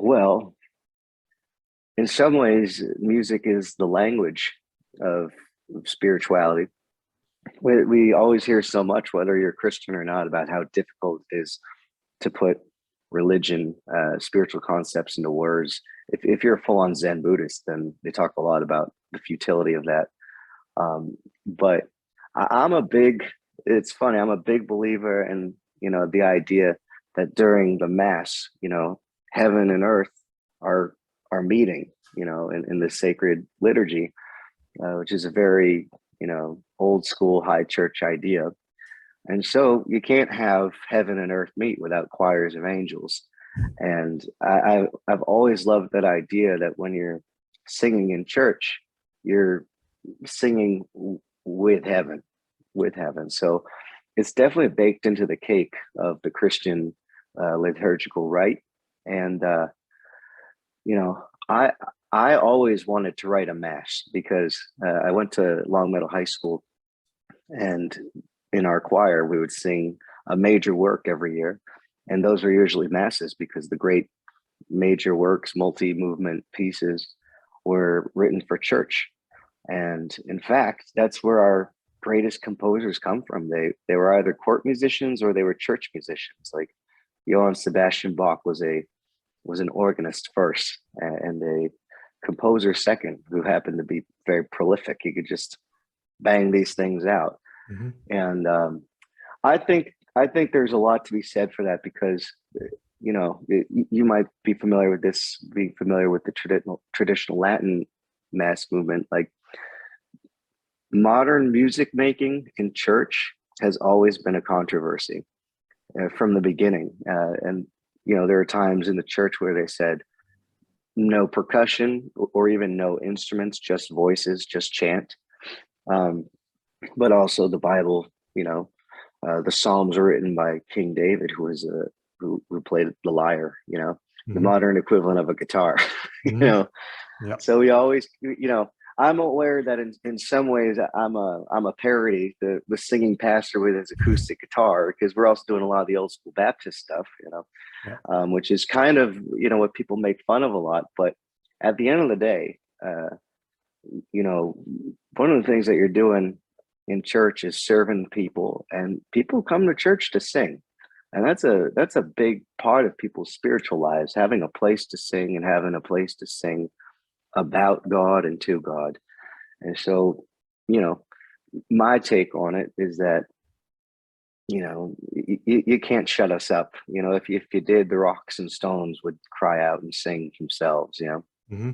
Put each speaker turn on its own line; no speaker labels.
Well, in some ways, music is the language of spirituality. We always hear so much, whether you're Christian or not, about how difficult it is to put religion, spiritual concepts into words. If you're a full-on Zen Buddhist, then they talk a lot about the futility of that. But I'm a big, it's funny, I'm a big believer in, the idea that during the Mass, heaven and earth are are meeting, in the sacred liturgy, which is a very, old school high church idea. And so you can't have heaven and earth meet without choirs of angels. And I've always loved that idea that when you're singing in church, you're singing with heaven. So it's definitely baked into the cake of the Christian liturgical rite. And you know, I I always wanted to write a mass because I went to Long Meadow High School, and in our choir we would sing a major work every year, and those are usually masses because the great major works, multi-movement pieces, were written for church. And in fact, that's where our greatest composers come from. They were either court musicians or they were church musicians. Like Johann Sebastian Bach was an organist first and a composer second, who happened to be very prolific. He could just bang these things out.
Hmm.
And I think there's a lot to be said for that because you might be familiar with this, being familiar with the traditional Latin mass movement. Like modern music making in church has always been a controversy from the beginning, and there are times in the church where they said no percussion or even no instruments, just voices, just chant. Um, but also the Bible, the Psalms are written by King David, who played the lyre, the
Hmm.
modern equivalent of a guitar, you
Hmm.
know.
Yeah.
So we always, I'm aware that in some ways I'm a parody, the singing pastor with his acoustic guitar, because we're also doing a lot of the old school Baptist stuff,
Yeah.
which is kind of what people make fun of a lot. But at the end of the day, you know, one of the things that you're doing in church is serving people, and people come to church to sing. And that's a big part of people's spiritual lives, having a place to sing and having a place to sing about God and to God. And so, you know, my take on it is that, you can't shut us up. If you did, the rocks and stones would cry out and sing themselves.
Hmm.